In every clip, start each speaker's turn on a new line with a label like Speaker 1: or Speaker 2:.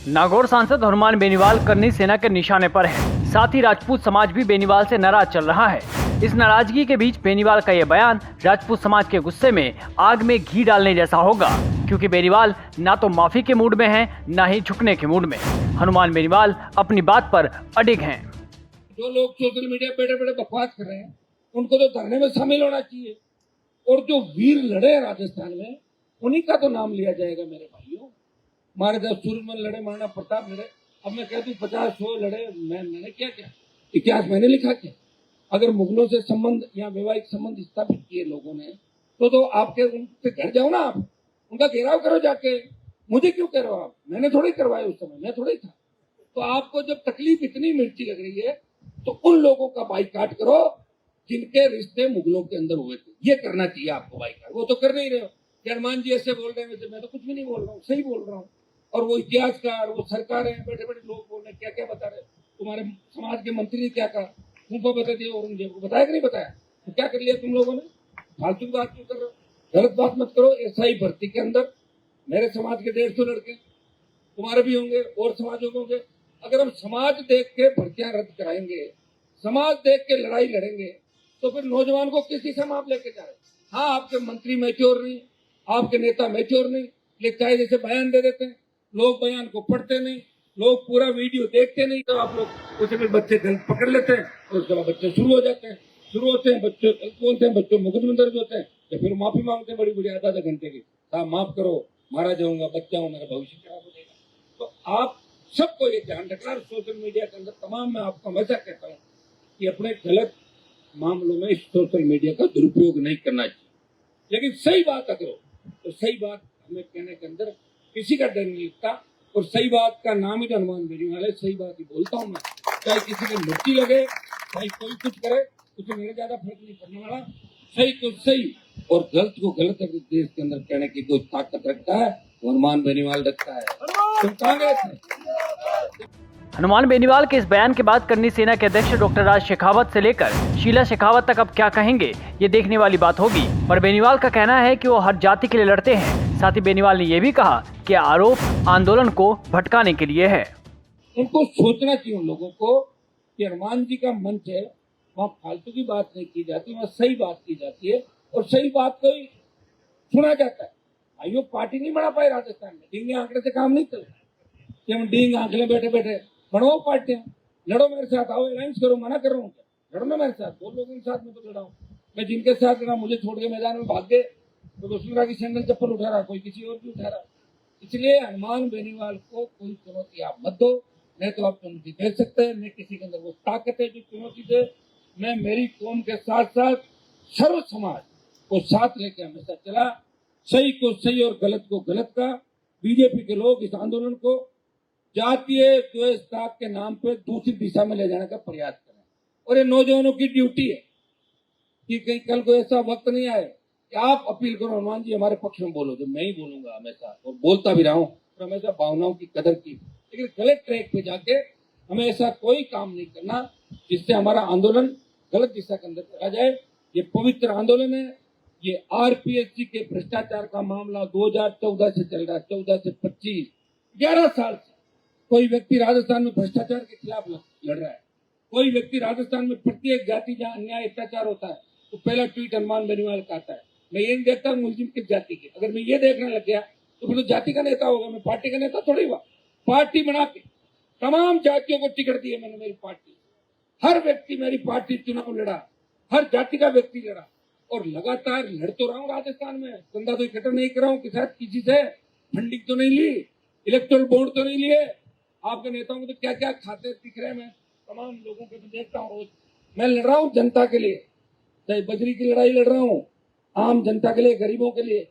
Speaker 1: नागौर सांसद हनुमान बेनीवाल करनी सेना के निशाने पर है। साथ ही राजपूत समाज भी बेनीवाल से नाराज चल रहा है। इस नाराजगी के बीच बेनीवाल का यह बयान राजपूत समाज के गुस्से में आग में घी डालने जैसा होगा, क्योंकि बेनीवाल ना तो माफी के मूड में हैं, ना ही झुकने के मूड में। हनुमान बेनीवाल अपनी बात पर अडिग हैं।
Speaker 2: जो लोग सोशल मीडिया पे बड़े बकवास कर रहे हैं, उनको तो धरने में शामिल होना चाहिए। और जो वीर लड़े राजस्थान में, उन्हीं का तो नाम लिया जाएगा। मेरे भाइयों, हमारे 10 सूरजमल लड़े, महाराणा प्रताप लड़े। अब मैं कहता हूँ 50-100 लड़े, मैंने क्या इतिहास मैंने लिखा क्या? अगर मुगलों से संबंध या वैवाहिक संबंध स्थापित किए लोगों ने, तो आपके उनसे घर जाओ ना, आप उनका घेराव करो जाके। मुझे क्यों कह रहे हो आप? मैंने थोड़ी करवाया, उस समय मैं थोड़ी था। तो आपको जब तकलीफ इतनी मिर्ची लग रही है, तो उन लोगों का बाइकाट करो जिनके रिश्ते मुगलों के अंदर हुए थे। ये करना चाहिए आपको बाइकाट। वो तो कर नहीं रहे हो। हनुमान जी ऐसे बोल रहे हैं, वैसे मैं तो कुछ भी नहीं बोल रहा हूँ, सही बोल रहा हूँ। और वो इतिहासकार, वो सरकार है, बड़े बड़े लोग बोल रहे हैं, क्या क्या बता रहे। तुम्हारे समाज के मंत्री ने क्या कहा, तुमको बता दिया, औरंगजेब को बताया कि नहीं बताया? तो क्या कर लिया तुम लोगों ने? फालतू बात क्यों कर रहे हो? गलत बात मत करो। ऐसा ही भर्ती के अंदर मेरे समाज के 150 लड़के, तुम्हारे भी होंगे और समाजों के होंगे। अगर हम समाज देख के भर्तियां रद्द कराएंगे, समाज देख के लड़ाई लड़ेंगे, तो फिर नौजवान को किस दिशा में आप लेके जा रहे हैं? हाँ, आपके मंत्री मैच्योर नहीं, आपके नेता मैच्योर नहीं, लेकिन चाहे जैसे बयान दे देते हैं, लोग बयान को पढ़ते नहीं, लोग पूरा वीडियो देखते नहीं। तो आप लोग उसे भी बच्चे गलत पकड़ लेते हैं और उसके बाद बच्चे शुरू हो जाते हैं। शुरू होते हैं बच्चे गलत बोलते हैं, बच्चों मुकदमे दर्ज होते हैं, तो फिर माफी मांगते हैं बड़ी आधा घंटे की। साहब माफ करो, मारा जाऊंगा, बच्चा हूं, मेरा भविष्य खराब हो जाएगा। तो आप सबको ये ध्यान रखना। सोशल मीडिया के अंदर तमाम, मैं आपको हमेशा कहता हूँ कि अपने गलत मामलों में सोशल मीडिया का दुरुपयोग नहीं करना चाहिए, लेकिन सही बात अगर हो तो सही बात हमें कहने के अंदर किसी का डर नहीं लगता। और सही बात का नाम ही हनुमान बेनीवाल है। सही बात ही बोलता हूँ मैं, चाहे किसी को मिर्ची लगे, चाहे कोई कुछ करे, उसे मेरे ज्यादा फर्क नहीं पड़ने वाला। सही को सही और गलत को गलत अगर देश के अंदर कहने की कोई ताकत रखता है, हनुमान बेनीवाल रखता है। तुम कहाँ गए थे?
Speaker 1: हनुमान बेनीवाल के इस बयान के बाद करनी सेना के अध्यक्ष डॉक्टर राज शेखावत से लेकर शीला शेखावत तक अब क्या कहेंगे, ये देखने वाली बात होगी। पर बेनीवाल का कहना है कि वो हर जाति के लिए लड़ते हैं। साथ ही बेनीवाल ने यह भी कहा कि आरोप आंदोलन को भटकाने के लिए है।
Speaker 2: उनको सोचना चाहिए उन लोगों को कि हनुमान जी का मंच है, वहाँ फालतू की बात नहीं की जाती, वहाँ सही बात की जाती है और सही बात को ही सुना जाता है। आइयो, पार्टी नहीं बना पाए राजस्थान में, डींगे आंकड़े से काम नहीं चलता कि हम डींग आंख ले बैठे बैठे। बढ़ो पार्टियां, लड़ो मेरे साथ, आओ अलायंस करो। मना कर रहा हूँ क्या? लड़ो ना मेरे साथ, दो लोगों के साथ में तो लड़ाऊं। मैं जिनके साथ लड़ा, मुझे छोड़ के मैदान में भाग गए, तो वसुंधरा की सैंडल चप्पल उठा रहा, कोई किसी और की उठा रहा। इसलिए हनुमान बेनीवाल को कोई चुनौती आप मत दो। नहीं तो आप चुनौती दे सकते हैं, नहीं किसी के अंदर वो ताकत है जो चुनौती दे। मैं मेरी कौम के साथ साथ सर्व समाज को साथ लेके हमेशा चला। सही को सही और गलत को गलत का। बीजेपी के लोग इस आंदोलन को जातीय द्वेष के नाम पे दूसरी दिशा में ले जाने का प्रयास करें। और ये नौजवानों की ड्यूटी है कि कहीं कल को ऐसा वक्त नहीं आए कि आप अपील करो हनुमान जी हमारे पक्ष में बोलो, जो मैं ही बोलूंगा हमेशा, और बोलता भी रहा हूँ, और हमेशा भावनाओं की कदर की। लेकिन गलत ट्रैक पे जाके हमें ऐसा कोई काम नहीं करना जिससे हमारा आंदोलन गलत दिशा के अंदर चला जाए। ये पवित्र आंदोलन है। ये आरपीएससी के भ्रष्टाचार का मामला 2014 से चल रहा है, 14 से 25, 11 साल से कोई व्यक्ति राजस्थान में भ्रष्टाचार के खिलाफ लड़ रहा है। कोई व्यक्ति राजस्थान में प्रत्येक जाति जहाँ अन्याय अत्याचार होता है तो पहला ट्वीट हनुमान बेनीवाल का आता है। मैं ये नहीं देखता मुस्लिम किस जाति की। अगर मैं ये देखने लग गया तो फिर तो जाति का नेता होगा, मैं पार्टी का नेता थोड़ी हुआ। पार्टी बना के तमाम जातियों को टिकट दिए मैंने, मेरी पार्टी। हर व्यक्ति मेरी पार्टी चुनाव लड़ा, हर जाति का व्यक्ति लड़ा, और लगातार लड़ तो रहा हूँ राजस्थान में। चंदा तो इकट्ठा नहीं कर रहा हूँ किसी से, फंडिंग तो नहीं ली, इलेक्टोरल बॉन्ड तो नहीं लिए। आपके नेताओं को तो क्या क्या खाते दिख रहे हैं, मैं तमाम लोगों को देखता हूँ रोज। मैं लड़ रहा हूँ जनता के लिए, चाहे बजरी की लड़ाई लड़ रहा हूँ आम जनता के लिए, गरीबों के लिए,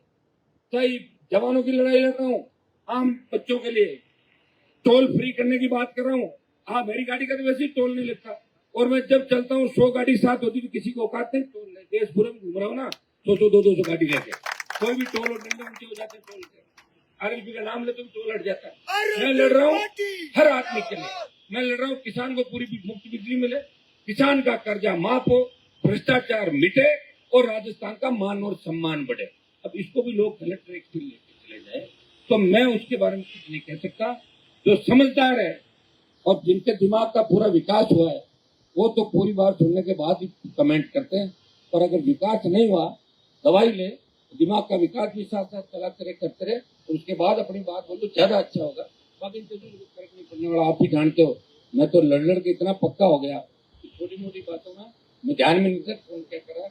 Speaker 2: चाहे जवानों की लड़ाई लड़ रहा हूँ आम बच्चों के लिए, टोल फ्री करने की बात कर रहा हूँ। हाँ, मेरी गाड़ी का तो वैसे ही टोल नहीं लगता, और मैं जब चलता हूँ 100 गाड़ी साथ होती तो किसी को औकात नहीं टोल ले। देश पूरे में घूम रहा हूँ ना, 200-200 गाड़ी लेके, कोई भी टोल और डंडे ऊंचे हो जाते हैं टोल के। आरएलपी का नाम लेते तो लड़ जाता है। मैं लड़ रहा हूँ हर आदमी के लिए। मैं लड़ रहा हूँ किसान को पूरी मुफ्त बिजली मिले, किसान का कर्जा माफ हो, भ्रष्टाचार मिटे और राजस्थान का मान और सम्मान बढ़े। अब इसको भी लोग गलत ट्रैक से लेके चले जाए तो मैं उसके बारे में कुछ नहीं कह सकता। जो समझदार है और जिनके दिमाग का पूरा विकास हुआ है वो तो पूरी बात सुनने के बाद ही कमेंट करते हैं। और अगर विकास नहीं हुआ, दवाई ले, दिमाग का विकास भी साथ साथ चलाते रहे, करते रहे, और उसके बाद अपनी बात बोलो, ज्यादा अच्छा होगा। बाकी तो फर्क नहीं पड़ने वाला, आप ही जानते हो। मैं तो लड़ के इतना पक्का हो गया कि छोटी मोटी बातों में मैं ध्यान में नहीं था, कौन क्या करा।